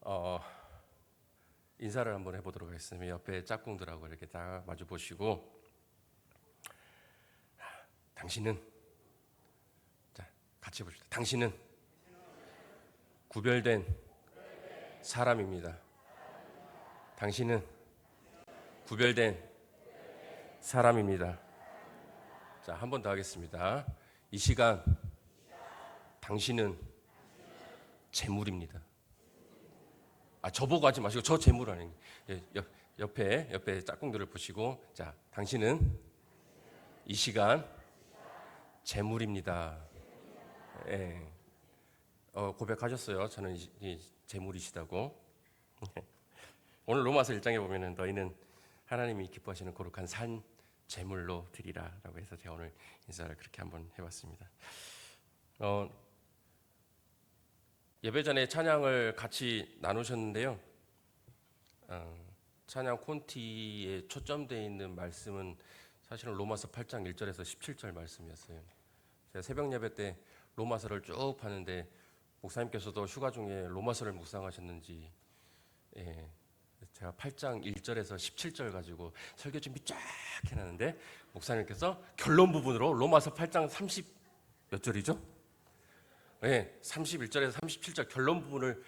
어, 인사를 한번 해보도록 하겠습니다. 옆에 짝꿍들하고 이렇게 딱 마주 보시고, 당신은, 자, 같이 봅시다. 당신은 구별된 사람입니다. 당신은 구별된 사람입니다. 자, 한 번 더 하겠습니다. 이 시간 당신은 재물입니다. 저보고 하지 마시고 저 재물 아닌. 옆에 짝꿍들을 보시고, 자, 당신은 이 시간 재물입니다. 예. 고백하셨어요. 저는 이 재물이시다고. 오늘 로마서 1장에 보면은 너희는 하나님이 기뻐하시는 거룩한 산 재물로 드리라라고 해서 제가 오늘 인사를 그렇게 한번 해봤습니다. 예배 전에 찬양을 같이 나누셨는데요. 찬양 콘티에 초점되어 있는 말씀은 사실은 로마서 8장 1절에서 17절 말씀이었어요. 제가 새벽 예배 때 로마서를 쭉 봤는데 목사님께서도 휴가 중에 로마서를 묵상하셨는지, 제가 8장 1절에서 17절 가지고 설교 준비 쫙 해놨는데 목사님께서 결론 부분으로 로마서 8장 30 몇 절이죠? 31절에서 37절 결론 부분을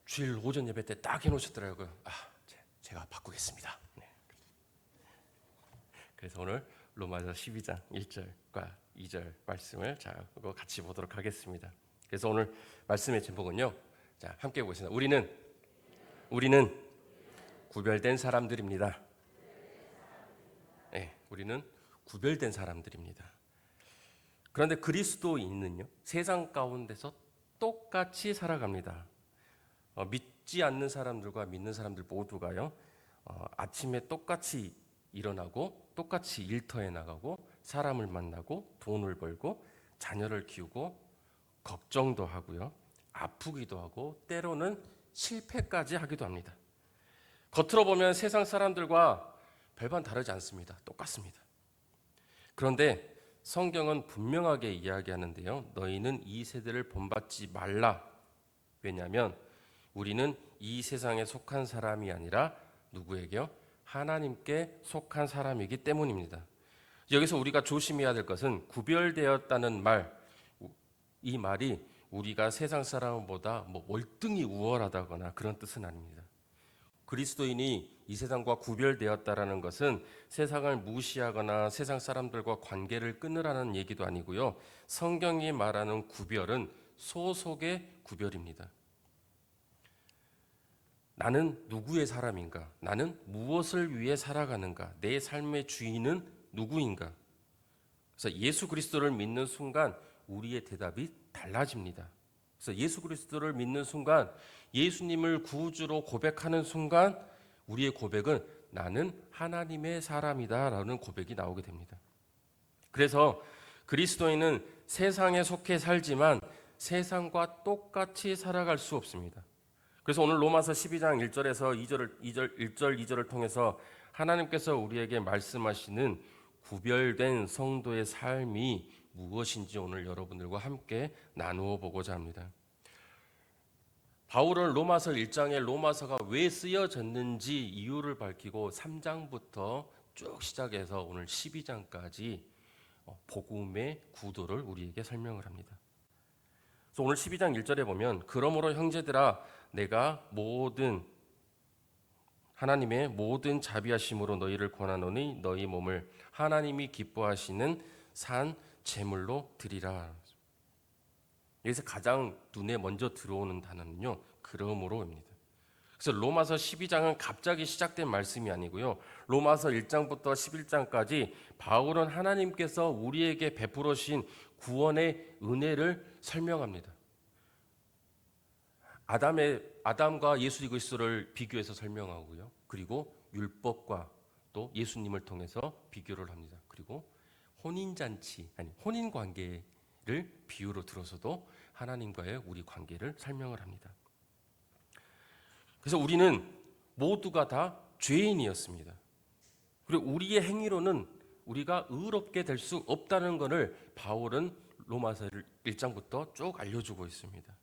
주일 오전 예배 때 딱 해놓으셨더라고요. 제가 바꾸겠습니다. 그래서 오늘 로마서 12장 1절과 2절 말씀을 같이 보도록 하겠습니다. 그래서 오늘 말씀의 제목은요. 자, 함께 보겠습니다. 우리는 구별된 사람들입니다. 우리는 구별된 사람들입니다. 그런데 그리스도인은요, 세상 가운데서 똑같이 살아갑니다. 믿지 않는 사람들과 믿는 사람들 모두가요, 아침에 똑같이 일어나고 똑같이 일터에 나가고 사람을 만나고 돈을 벌고 자녀를 키우고 걱정도 하고요, 아프기도 하고 때로는 실패까지 하기도 합니다. 겉으로 보면 세상 사람들과 별반 다르지 않습니다. 똑같습니다. 그런데 성경은 분명하게 이야기하는데요, 너희는 이 세대를 본받지 말라. 왜냐하면 우리는 이 세상에 속한 사람이 아니라 누구에게요? 하나님께 속한 사람이기 때문입니다. 여기서 우리가 조심해야 될 것은 구별되었다는 말, 이 말이 우리가 세상 사람보다 월등히 우월하다거나 그런 뜻은 아닙니다. 그리스도인이 이 세상과 구별되었다라는 것은 세상을 무시하거나 세상 사람들과 관계를 끊으라는 얘기도 아니고요. 성경이 말하는 구별은 소속의 구별입니다. 나는 누구의 사람인가? 나는 무엇을 위해 살아가는가? 내 삶의 주인은 누구인가? 그래서 예수 그리스도를 믿는 순간 우리의 대답이 달라집니다. 그래서 예수 그리스도를 믿는 순간, 예수님을 구주로 고백하는 순간 우리의 고백은 나는 하나님의 사람이다라는 고백이 나오게 됩니다. 그래서 그리스도인은 세상에 속해 살지만 세상과 똑같이 살아갈 수 없습니다. 그래서 오늘 로마서 12장 1절에서 1절 2절을 통해서 하나님께서 우리에게 말씀하시는 구별된 성도의 삶이 무엇인지 오늘 여러분들과 함께 나누어 보고자 합니다. 바울은 로마서 1장에 로마서가 왜 쓰여졌는지 이유를 밝히고 3장부터 쭉 시작해서 오늘 12장까지 복음의 구도를 우리에게 설명을 합니다. 그래서 오늘 12장 1절에 보면 그러므로 형제들아 내가 하나님의 모든 자비하심으로 너희를 권하노니 너희 몸을 하나님이 기뻐하시는 산 제물로 드리라. 여기서 가장 눈에 먼저 들어오는 단어는요, 그러므로입니다. 그래서 로마서 12장은 갑자기 시작된 말씀이 아니고요, 로마서 1장부터 11장까지 바울은 하나님께서 우리에게 베풀어 주신 구원의 은혜를 설명합니다. 아담과 예수 그리스도를 비교해서 설명하고요, 그리고 율법과 또 예수님을 통해서 비교를 합니다. 그리고 혼인 관계를 비유로 들어서도 하나님과의 우리 관계를 설명을 합니다. 그래서 우리는 모두가 다 죄인이었습니다. 그리고 우리의 행위로는 우리가 의롭게 될 수 없다는 것을 바울은 로마서 1장부터 쭉 알려주고 있습니다.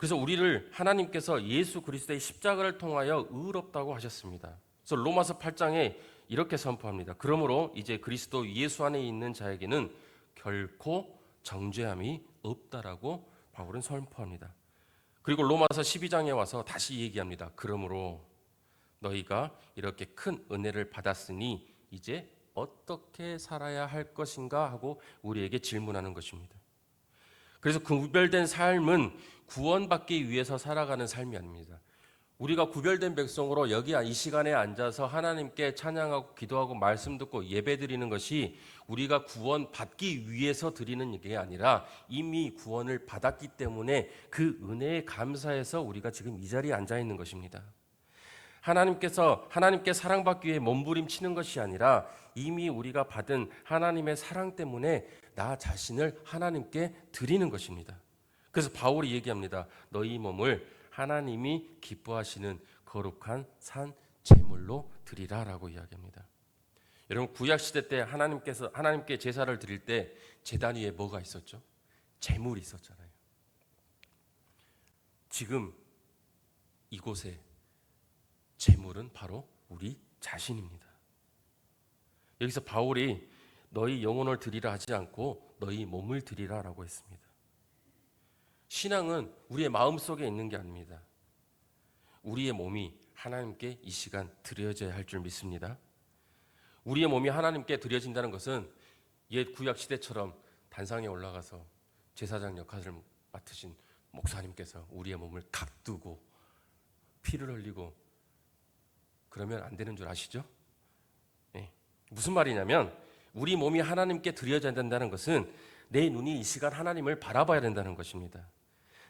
그래서 우리를 하나님께서 예수 그리스도의 십자가를 통하여 의롭다고 하셨습니다. 그래서 로마서 8장에 이렇게 선포합니다. 그러므로 이제 그리스도 예수 안에 있는 자에게는 결코 정죄함이 없다라고 바울은 선포합니다. 그리고 로마서 12장에 와서 다시 얘기합니다. 그러므로 너희가 이렇게 큰 은혜를 받았으니 이제 어떻게 살아야 할 것인가 하고 우리에게 질문하는 것입니다. 그래서 구별된 삶은 구원받기 위해서 살아가는 삶이 아닙니다. 우리가 구별된 백성으로 여기 이 시간에 앉아서 하나님께 찬양하고 기도하고 말씀 듣고 예배드리는 것이 우리가 구원받기 위해서 드리는 게 아니라 이미 구원을 받았기 때문에 그 은혜에 감사해서 우리가 지금 이 자리에 앉아 있는 것입니다. 하나님께 사랑받기 위해 몸부림치는 것이 아니라 이미 우리가 받은 하나님의 사랑 때문에 나 자신을 하나님께 드리는 것입니다. 그래서 바울이 얘기합니다. 너희 몸을 하나님이 기뻐하시는 거룩한 산 제물로 드리라라고 이야기합니다. 여러분 구약 시대 때 하나님께 제사를 드릴 때 제단 위에 뭐가 있었죠? 제물이 있었잖아요. 지금 이곳에 제물은 바로 우리 자신입니다. 여기서 바울이 너희 영혼을 드리라 하지 않고 너희 몸을 드리라라고 했습니다. 신앙은 우리의 마음속에 있는 게 아닙니다. 우리의 몸이 하나님께 이 시간 드려져야 할 줄 믿습니다. 우리의 몸이 하나님께 드려진다는 것은 옛 구약 시대처럼 단상에 올라가서 제사장 역할을 맡으신 목사님께서 우리의 몸을 갑두고 피를 흘리고 그러면 안 되는 줄 아시죠? 네. 무슨 말이냐면 우리 몸이 하나님께 드려져야 된다는 것은 내 눈이 이 시간 하나님을 바라봐야 된다는 것입니다.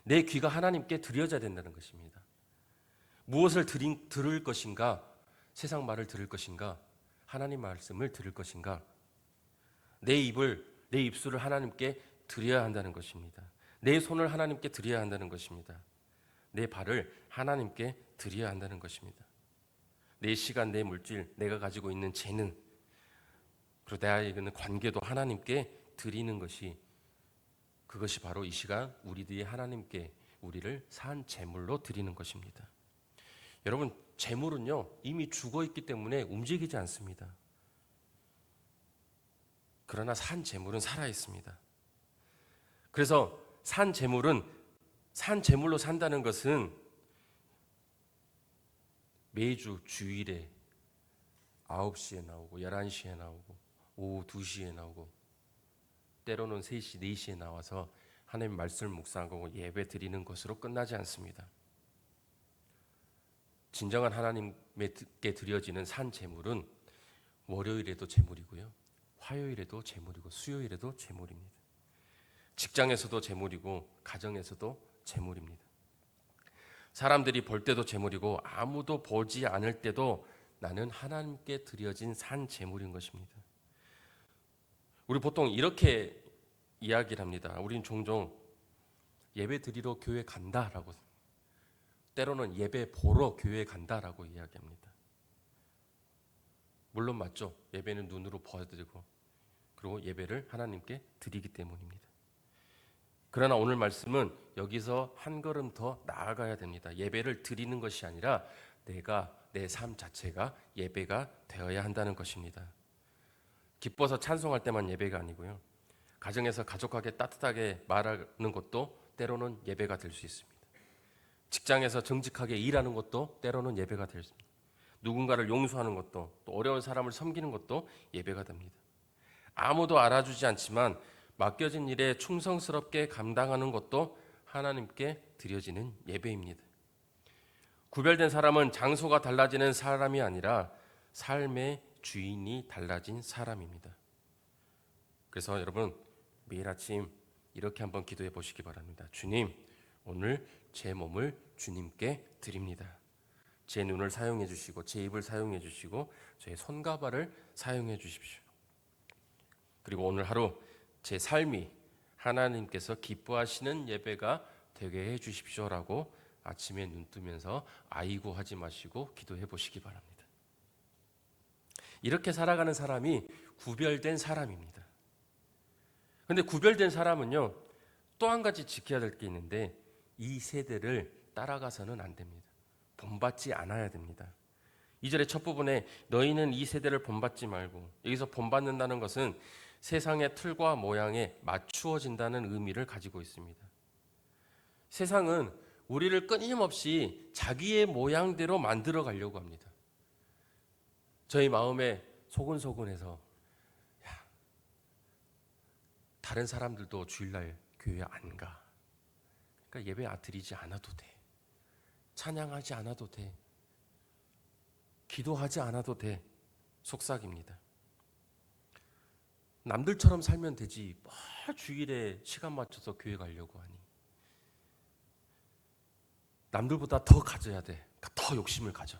내 귀가 하나님께 드려져야 된다는 것입니다. 무엇을 들을 것인가? 세상 말을 들을 것인가? 하나님 말씀을 들을 것인가? 내 입술을 하나님께 드려야 한다는 것입니다. 내 손을 하나님께 드려야 한다는 것입니다. 내 발을 하나님께 드려야 한다는 것입니다. 내 시간, 내 물질, 내가 가지고 있는 재능, 그리고 내가 있는 관계도 하나님께 드리는 것이 그것이 바로 이 시간 우리들이 하나님께 우리를 산 제물로 드리는 것입니다. 여러분 제물은요 이미 죽어 있기 때문에 움직이지 않습니다. 그러나 산 제물은 살아 있습니다. 그래서 산 제물로 산다는 것은 매주 주일에 9시에 나오고 11시에 나오고 오후 2시에 나오고 때로는 3시, 4시에 나와서 하나님 말씀을 묵상하고 예배 드리는 것으로 끝나지 않습니다. 진정한 하나님께 드려지는 산 제물은 월요일에도 제물이고요. 화요일에도 제물이고 수요일에도 제물입니다. 직장에서도 제물이고 가정에서도 제물입니다. 사람들이 볼 때도 제물이고 아무도 보지 않을 때도 나는 하나님께 드려진 산 제물인 것입니다. 우리 보통 이렇게 이야기를 합니다. 우리는 종종 예배 드리러 교회 간다라고, 때로는 예배 보러 교회 간다라고 이야기합니다. 물론 맞죠. 예배는 눈으로 보여드리고 그리고 예배를 하나님께 드리기 때문입니다. 그러나 오늘 말씀은 여기서 한 걸음 더 나아가야 됩니다. 예배를 드리는 것이 아니라 내 삶 자체가 예배가 되어야 한다는 것입니다. 기뻐서 찬송할 때만 예배가 아니고요. 가정에서 가족에게 따뜻하게 말하는 것도 때로는 예배가 될 수 있습니다. 직장에서 정직하게 일하는 것도 때로는 예배가 될 수 있습니다. 누군가를 용서하는 것도 또 어려운 사람을 섬기는 것도 예배가 됩니다. 아무도 알아주지 않지만 맡겨진 일에 충성스럽게 감당하는 것도 하나님께 드려지는 예배입니다. 구별된 사람은 장소가 달라지는 사람이 아니라 삶의 주인이 달라진 사람입니다. 그래서 여러분 매일 아침 이렇게 한번 기도해 보시기 바랍니다. 주님, 오늘 제 몸을 주님께 드립니다. 제 눈을 사용해 주시고 제 입을 사용해 주시고 제 손과 발을 사용해 주십시오. 그리고 오늘 하루 제 삶이 하나님께서 기뻐하시는 예배가 되게 해 주십시오라고 아침에 눈 뜨면서 아이고 하지 마시고 기도해 보시기 바랍니다. 이렇게 살아가는 사람이 구별된 사람입니다. 그런데 구별된 사람은요 또 한 가지 지켜야 될 게 있는데 이 세대를 따라가서는 안 됩니다. 본받지 않아야 됩니다. 2절의 첫 부분에 너희는 이 세대를 본받지 말고, 여기서 본받는다는 것은 세상의 틀과 모양에 맞추어진다는 의미를 가지고 있습니다. 세상은 우리를 끊임없이 자기의 모양대로 만들어 가려고 합니다. 저희 마음에 소근소근해서 다른 사람들도 주일날 교회 안 가. 그러니까 예배 드리지 않아도 돼. 찬양하지 않아도 돼. 기도하지 않아도 돼. 속삭입니다. 남들처럼 살면 되지. 뭐 주일에 시간 맞춰서 교회 가려고 하니. 남들보다 더 가져야 돼. 더 욕심을 가져.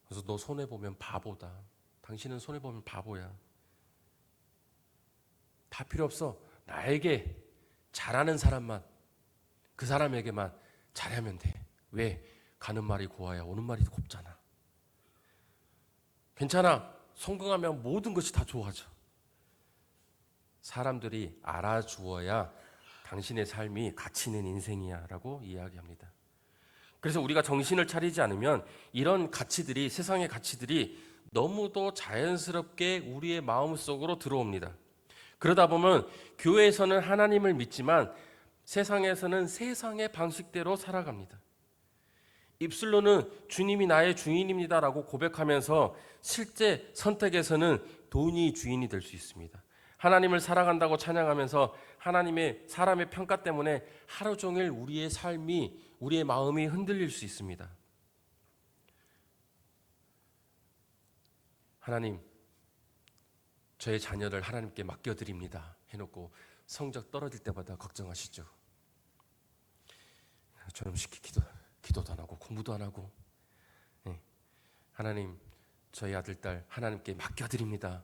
그래서 너 손해보면 바보다. 당신은 손해보면 바보야. 다 필요 없어. 나에게 잘하는 사람만, 그 사람에게만 잘하면 돼. 왜? 가는 말이 고와야 오는 말이 곱잖아. 괜찮아. 성공하면 모든 것이 다 좋아져. 사람들이 알아주어야 당신의 삶이 가치 있는 인생이야 라고 이야기합니다. 그래서 우리가 정신을 차리지 않으면 이런 가치들이, 세상의 가치들이 너무도 자연스럽게 우리의 마음속으로 들어옵니다. 그러다 보면 교회에서는 하나님을 믿지만 세상에서는 세상의 방식대로 살아갑니다. 입술로는 주님이 나의 주인입니다라고 고백하면서 실제 선택에서는 돈이 주인이 될 수 있습니다. 하나님을 사랑한다고 찬양하면서 하나님의 사람의 평가 때문에 하루 종일 우리의 삶이, 우리의 마음이 흔들릴 수 있습니다. 하나님, 저의 자녀를 하나님께 맡겨드립니다 해놓고 성적 떨어질 때마다 걱정하시죠. 저놈 시키 기도도 안 하고 공부도 안 하고. 하나님, 저희 아들 딸 하나님께 맡겨드립니다.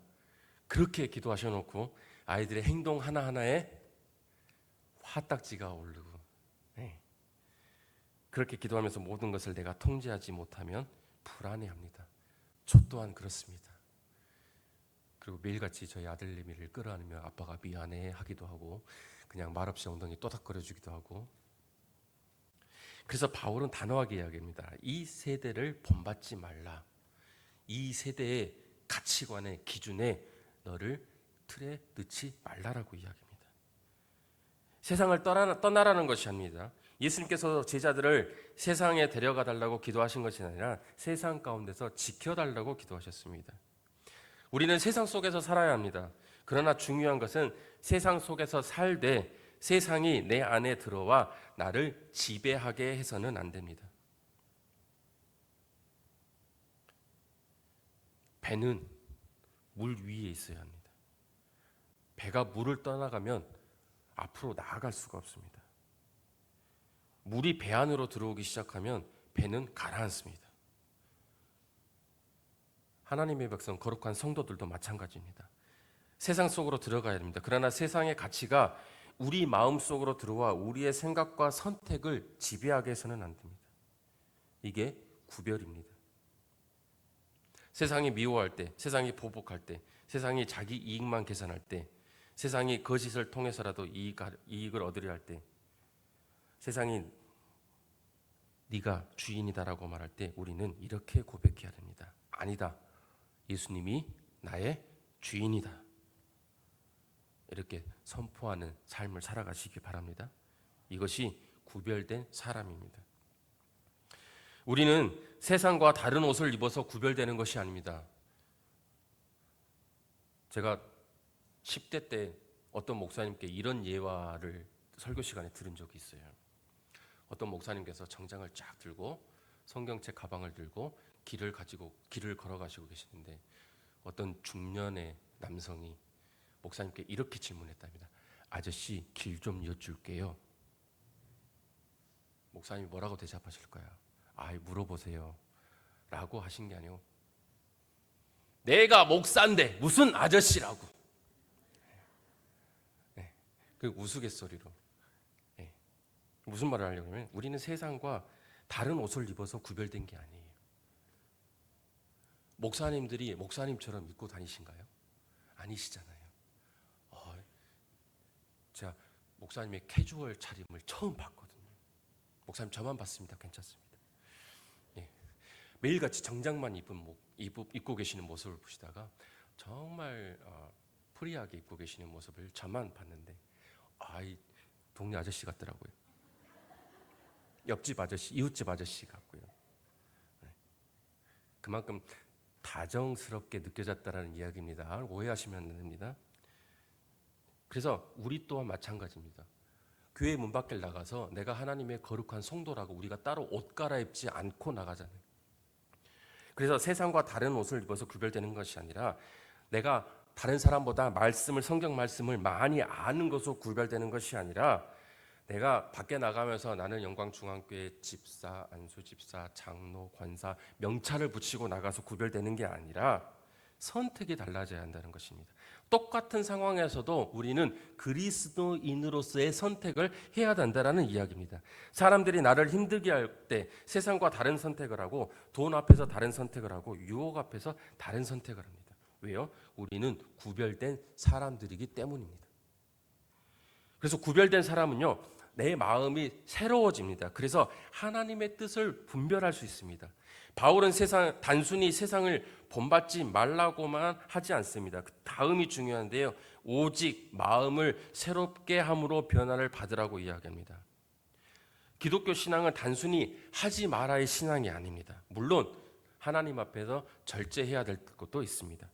그렇게 기도하셔놓고 아이들의 행동 하나하나에 화딱지가 오르고, 그렇게 기도하면서 모든 것을 내가 통제하지 못하면 불안해합니다. 저 또한 그렇습니다. 그리고 매일같이 저희 아들내미를 끌어안으며 아빠가 미안해 하기도 하고 그냥 말없이 엉덩이 또닥거려 주기도 하고. 그래서 바울은 단호하게 이야기합니다. 이 세대를 본받지 말라. 이 세대의 가치관의 기준에 너를 틀에 넣지 말라라고 이야기합니다. 세상을 떠나라는 것이 아닙니다. 예수님께서 제자들을 세상에 데려가 달라고 기도하신 것이 아니라 세상 가운데서 지켜달라고 기도하셨습니다. 우리는 세상 속에서 살아야 합니다. 그러나 중요한 것은 세상 속에서 살되 세상이 내 안에 들어와 나를 지배하게 해서는 안 됩니다. 배는 물 위에 있어야 합니다. 배가 물을 떠나가면 앞으로 나아갈 수가 없습니다. 물이 배 안으로 들어오기 시작하면 배는 가라앉습니다. 하나님의 백성, 거룩한 성도들도 마찬가지입니다. 세상 속으로 들어가야 됩니다. 그러나 세상의 가치가 우리 마음 속으로 들어와 우리의 생각과 선택을 지배하게 해서는 안 됩니다. 이게 구별입니다. 세상이 미워할 때, 세상이 보복할 때, 세상이 자기 이익만 계산할 때, 세상이 거짓을 통해서라도 이익을 얻으려 할 때, 세상이 네가 주인이다라고 말할 때 우리는 이렇게 고백해야 됩니다. 아니다. 예수님이 나의 주인이다. 이렇게 선포하는 삶을 살아가시기 바랍니다. 이것이 구별된 사람입니다. 우리는 세상과 다른 옷을 입어서 구별되는 것이 아닙니다. 제가 10대 때 어떤 목사님께 이런 예화를 설교 시간에 들은 적이 있어요. 어떤 목사님께서 정장을 쫙 들고 성경책 가방을 들고 길을 걸어가시고 계시는데 어떤 중년의 남성이 목사님께 이렇게 질문했답니다. 아저씨, 길 좀 여쭐게요. 목사님이 뭐라고 대답하실까요? 물어보세요 라고 하신 게 아니고 내가 목사인데 무슨 아저씨라고. 그 우스갯소리로. 무슨 말을 하려고 하면 우리는 세상과 다른 옷을 입어서 구별된 게 아니에요. 목사님들이 목사님처럼 입고 다니신가요? 아니시잖아요. 자, 목사님의 캐주얼 차림을 처음 봤거든요. 목사님 저만 봤습니다. 괜찮습니다. 예. 매일같이 정장만 입고 계시는 모습을 보시다가 정말 프리하게 입고 계시는 모습을 저만 봤는데 이 동네 아저씨 같더라고요. 옆집 아저씨, 이웃집 아저씨 같고요. 네. 그만큼 다정스럽게 느껴졌다라는 이야기입니다. 오해하시면 안 됩니다. 그래서 우리 또한 마찬가지입니다. 교회 문 밖을 나가서 내가 하나님의 거룩한 성도라고 우리가 따로 옷 갈아입지 않고 나가잖아요. 그래서 세상과 다른 옷을 입어서 구별되는 것이 아니라 내가 다른 사람보다 성경 말씀을 많이 아는 것으로 구별되는 것이 아니라 내가 밖에 나가면서 나는 영광중앙교회 집사, 안수집사, 장로, 권사 명찰을 붙이고 나가서 구별되는 게 아니라 선택이 달라져야 한다는 것입니다. 똑같은 상황에서도 우리는 그리스도인으로서의 선택을 해야 된다는 이야기입니다. 사람들이 나를 힘들게 할 때 세상과 다른 선택을 하고 돈 앞에서 다른 선택을 하고 유혹 앞에서 다른 선택을 합니다. 왜요? 우리는 구별된 사람들이기 때문입니다. 그래서 구별된 사람은요, 내 마음이 새로워집니다. 그래서 하나님의 뜻을 분별할 수 있습니다. 바울은 단순히 세상을 본받지 말라고만 하지 않습니다. 그 다음이 중요한데요. 오직 마음을 새롭게 함으로 변화를 받으라고 이야기합니다. 기독교 신앙은 단순히 하지 마라의 신앙이 아닙니다. 물론 하나님 앞에서 절제해야 될 것도 있습니다.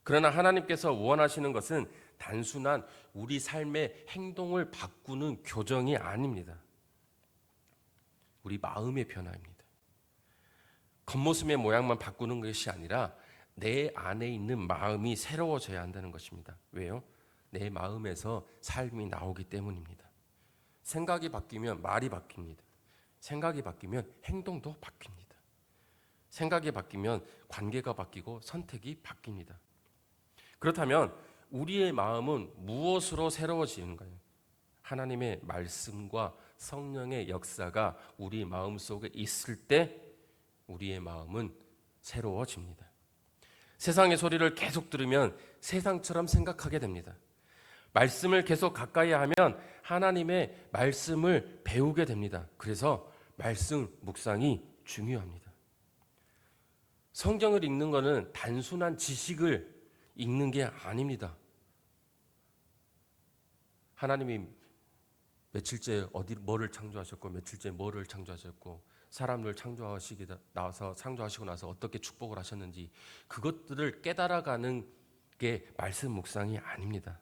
그러나 하나님께서 원하시는 것은 단순한 우리 삶의 행동을 바꾸는 교정이 아닙니다. 우리 마음의 변화입니다. 겉모습의 모양만 바꾸는 것이 아니라 내 안에 있는 마음이 새로워져야 한다는 것입니다. 왜요? 내 마음에서 삶이 나오기 때문입니다. 생각이 바뀌면 말이 바뀝니다. 생각이 바뀌면 행동도 바뀝니다. 생각이 바뀌면 관계가 바뀌고 선택이 바뀝니다. 그렇다면 우리의 마음은 무엇으로 새로워지는가요? 하나님의 말씀과 성령의 역사가 우리 마음 속에 있을 때 우리의 마음은 새로워집니다. 세상의 소리를 계속 들으면 세상처럼 생각하게 됩니다. 말씀을 계속 가까이 하면 하나님의 말씀을 배우게 됩니다. 그래서 말씀 묵상이 중요합니다. 성경을 읽는 것은 단순한 지식을 읽는 게 아닙니다. 하나님이 며칠째 뭐를 창조하셨고 며칠째 뭐를 창조하셨고 사람을 창조하시고 나서 어떻게 축복을 하셨는지 그것들을 깨달아가는 게 말씀 묵상이 아닙니다.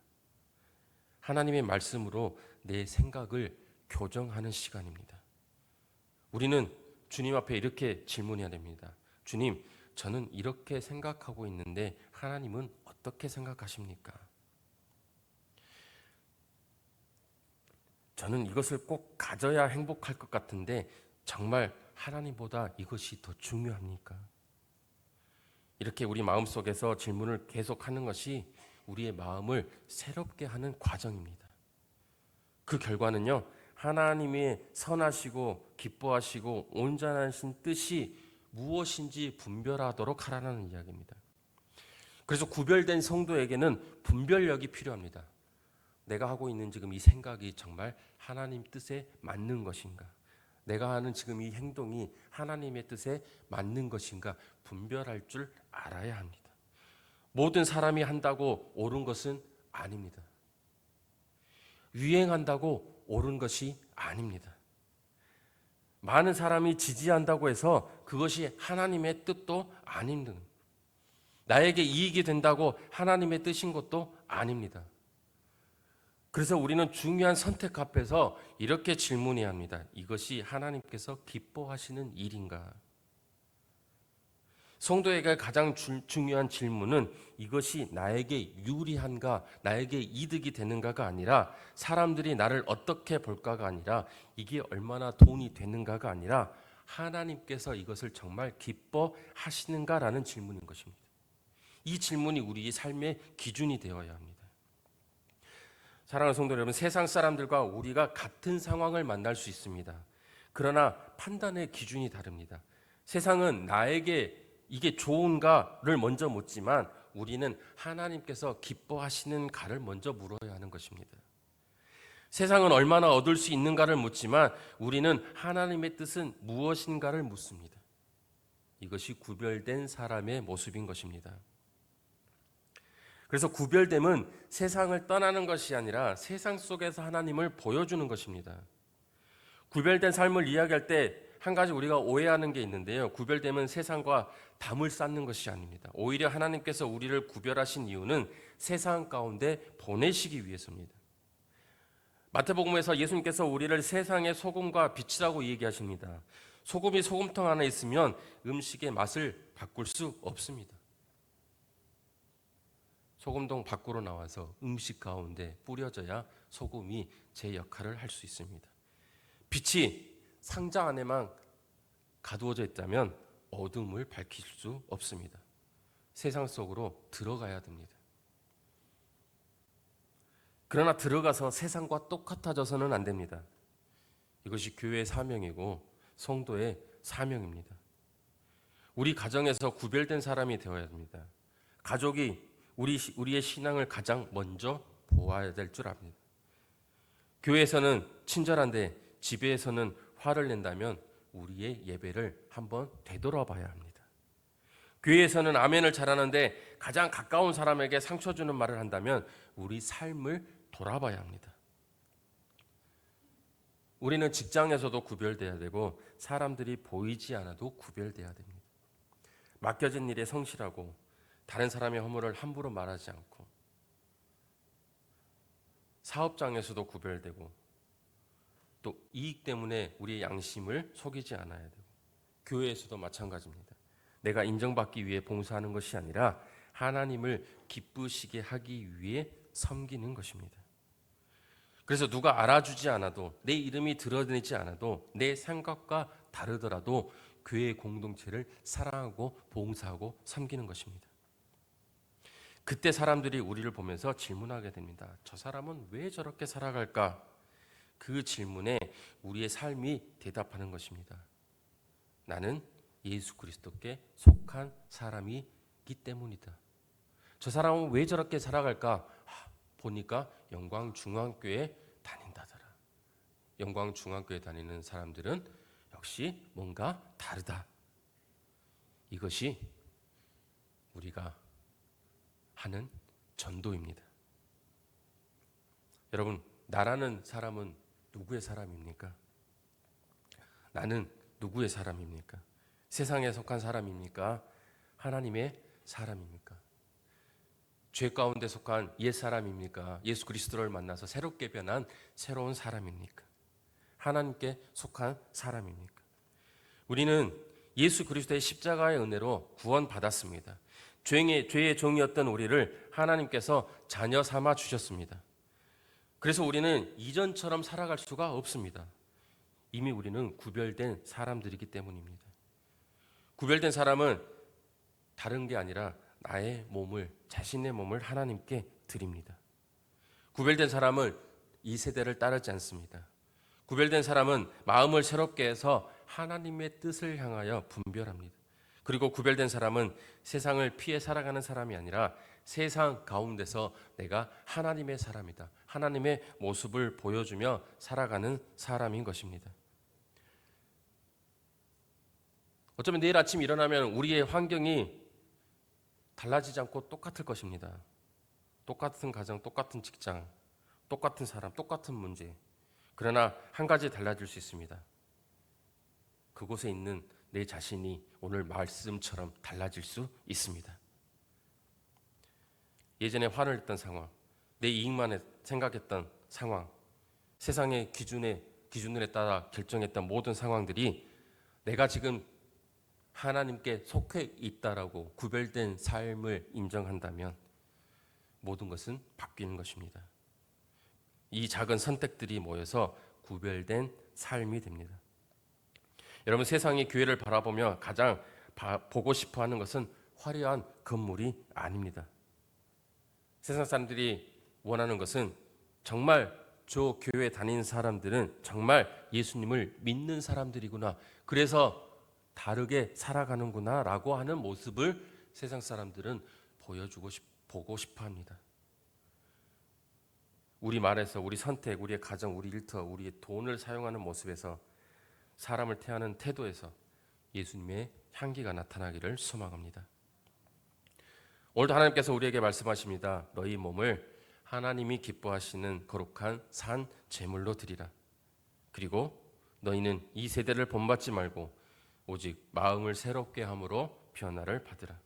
하나님의 말씀으로 내 생각을 교정하는 시간입니다. 우리는 주님 앞에 이렇게 질문해야 됩니다. 주님, 저는 이렇게 생각하고 있는데 하나님은 어떻게 생각하십니까? 저는 이것을 꼭 가져야 행복할 것 같은데 정말 하나님보다 이것이 더 중요합니까? 이렇게 우리 마음속에서 질문을 계속하는 것이 우리의 마음을 새롭게 하는 과정입니다. 그 결과는요, 하나님의 선하시고 기뻐하시고 온전하신 뜻이 무엇인지 분별하도록 하라는 이야기입니다. 그래서 구별된 성도에게는 분별력이 필요합니다. 내가 하고 있는 지금 이 생각이 정말 하나님 뜻에 맞는 것인가? 내가 하는 지금 이 행동이 하나님의 뜻에 맞는 것인가? 분별할 줄 알아야 합니다. 모든 사람이 한다고 옳은 것은 아닙니다. 유행한다고 옳은 것이 아닙니다. 많은 사람이 지지한다고 해서 그것이 하나님의 뜻도 아닙니다. 나에게 이익이 된다고 하나님의 뜻인 것도 아닙니다. 그래서 우리는 중요한 선택 앞에서 이렇게 질문해야 합니다. 이것이 하나님께서 기뻐하시는 일인가? 성도에게 가장 중요한 질문은 이것이 나에게 유리한가, 나에게 이득이 되는가가 아니라 사람들이 나를 어떻게 볼까가 아니라 이게 얼마나 돈이 되는가가 아니라 하나님께서 이것을 정말 기뻐하시는가라는 질문인 것입니다. 이 질문이 우리의 삶의 기준이 되어야 합니다. 사랑하는 성도 여러분, 세상 사람들과 우리가 같은 상황을 만날 수 있습니다. 그러나 판단의 기준이 다릅니다. 세상은 나에게 이게 좋은가를 먼저 묻지만 우리는 하나님께서 기뻐하시는가를 먼저 물어야 하는 것입니다. 세상은 얼마나 얻을 수 있는가를 묻지만 우리는 하나님의 뜻은 무엇인가를 묻습니다. 이것이 구별된 사람의 모습인 것입니다. 그래서 구별됨은 세상을 떠나는 것이 아니라 세상 속에서 하나님을 보여주는 것입니다. 구별된 삶을 이야기할 때 한 가지 우리가 오해하는 게 있는데요. 구별됨은 세상과 담을 쌓는 것이 아닙니다. 오히려 하나님께서 우리를 구별하신 이유는 세상 가운데 보내시기 위해서입니다. 마태복음에서 예수님께서 우리를 세상의 소금과 빛이라고 얘기하십니다. 소금이 소금통 안에 있으면 음식의 맛을 바꿀 수 없습니다. 소금통 밖으로 나와서 음식 가운데 뿌려져야 소금이 제 역할을 할 수 있습니다. 빛이 상자 안에만 가두어져 있다면 어둠을 밝힐 수 없습니다. 세상 속으로 들어가야 됩니다. 그러나 들어가서 세상과 똑같아져서는 안 됩니다. 이것이 교회의 사명이고 성도의 사명입니다. 우리 가정에서 구별된 사람이 되어야 합니다. 가족이 우리의 신앙을 가장 먼저 보아야 될 줄 압니다. 교회에서는 친절한데 집에서는 화를 낸다면 우리의 예배를 한번 되돌아봐야 합니다. 교회에서는 아멘을 잘하는데 가장 가까운 사람에게 상처 주는 말을 한다면 우리 삶을 돌아봐야 합니다. 우리는 직장에서도 구별돼야 되고 사람들이 보이지 않아도 구별돼야 됩니다. 맡겨진 일에 성실하고 다른 사람의 허물을 함부로 말하지 않고 사업장에서도 구별되고 또 이익 때문에 우리의 양심을 속이지 않아야 되고 교회에서도 마찬가지입니다. 내가 인정받기 위해 봉사하는 것이 아니라 하나님을 기쁘시게 하기 위해 섬기는 것입니다. 그래서 누가 알아주지 않아도 내 이름이 드러내지 않아도 내 생각과 다르더라도 교회 공동체를 사랑하고 봉사하고 섬기는 것입니다. 그때 사람들이 우리를 보면서 질문하게 됩니다. 저 사람은 왜 저렇게 살아갈까? 그 질문에 우리의 삶이 대답하는 것입니다. 나는 예수 그리스도께 속한 사람이기 때문이다. 저 사람은 왜 저렇게 살아갈까? 보니까 영광중앙교회 다닌다더라. 영광중앙교회 다니는 사람들은 역시 뭔가 다르다. 이것이 우리가 하는 전도입니다. 여러분, 나라는 사람은 누구의 사람입니까? 나는 누구의 사람입니까? 세상에 속한 사람입니까? 하나님의 사람입니까? 죄 가운데 속한 옛 사람입니까? 예수 그리스도를 만나서 새롭게 변한 새로운 사람입니까? 하나님께 속한 사람입니까? 우리는 예수 그리스도의 십자가의 은혜로 구원받았습니다. 죄의 종이었던 우리를 하나님께서 자녀 삼아 주셨습니다. 그래서 우리는 이전처럼 살아갈 수가 없습니다. 이미 우리는 구별된 사람들이기 때문입니다. 구별된 사람은 다른 게 아니라 자신의 몸을 하나님께 드립니다. 구별된 사람은 이 세대를 따르지 않습니다. 구별된 사람은 마음을 새롭게 해서 하나님의 뜻을 향하여 분별합니다. 그리고 구별된 사람은 세상을 피해 살아가는 사람이 아니라 세상 가운데서 내가 하나님의 사람이다. 하나님의 모습을 보여주며 살아가는 사람인 것입니다. 어쩌면 내일 아침 일어나면 우리의 환경이 달라지지 않고 똑같을 것입니다. 똑같은 가정, 똑같은 직장, 똑같은 사람, 똑같은 문제. 그러나 한 가지 달라질 수 있습니다. 그곳에 있는 내 자신이 오늘 말씀처럼 달라질 수 있습니다. 예전에 화를 냈던 상황, 내 이익만 생각했던 상황, 세상의 기준에 따라 결정했던 모든 상황들이 내가 지금 하나님께 속해 있다라고 구별된 삶을 인정한다면 모든 것은 바뀌는 것입니다. 이 작은 선택들이 모여서 구별된 삶이 됩니다. 여러분, 세상이 교회를 바라보며 가장 보고 싶어 하는 것은 화려한 건물이 아닙니다. 세상 사람들이 원하는 것은 정말 저 교회 다니는 사람들은 정말 예수님을 믿는 사람들이구나. 그래서 다르게 살아가는구나 라고 하는 모습을 세상 사람들은 보고 싶어 합니다. 우리 말에서, 우리 선택, 우리의 가정, 우리 일터, 우리의 돈을 사용하는 모습에서, 사람을 대하는 태도에서 예수님의 향기가 나타나기를 소망합니다. 오늘도 하나님께서 우리에게 말씀하십니다. 너희 몸을 하나님이 기뻐하시는 거룩한 산 제물로 드리라. 그리고 너희는 이 세대를 본받지 말고 오직 마음을 새롭게 함으로 변화를 받으라.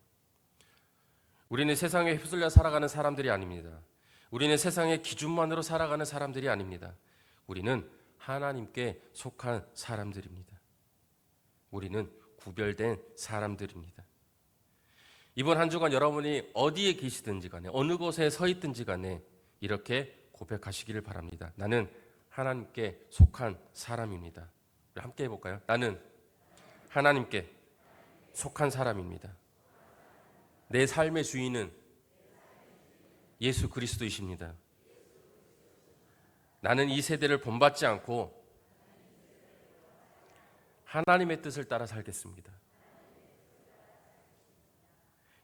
우리는 세상에 휩쓸려 살아가는 사람들이 아닙니다. 우리는 세상의 기준만으로 살아가는 사람들이 아닙니다. 우리는 하나님께 속한 사람들입니다. 우리는 구별된 사람들입니다. 이번 한 주간 여러분이 어디에 계시든지 간에, 어느 곳에 서 있든지 간에 이렇게 고백하시기를 바랍니다. 나는 하나님께 속한 사람입니다. 우리 함께 해볼까요? 나는 하나님께 속한 사람입니다. 내 삶의 주인은 예수 그리스도이십니다. 나는 이 세대를 본받지 않고 하나님의 뜻을 따라 살겠습니다.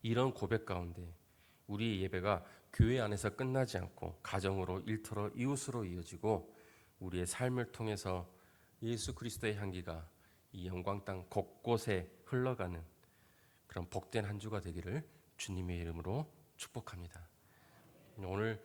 이런 고백 가운데 우리의 예배가 교회 안에서 끝나지 않고 가정으로, 일터로, 이웃으로 이어지고 우리의 삶을 통해서 예수 그리스도의 향기가 이 영광 땅 곳곳에 흘러가는 그런 복된 한 주가 되기를 주님의 이름으로 축복합니다. 오늘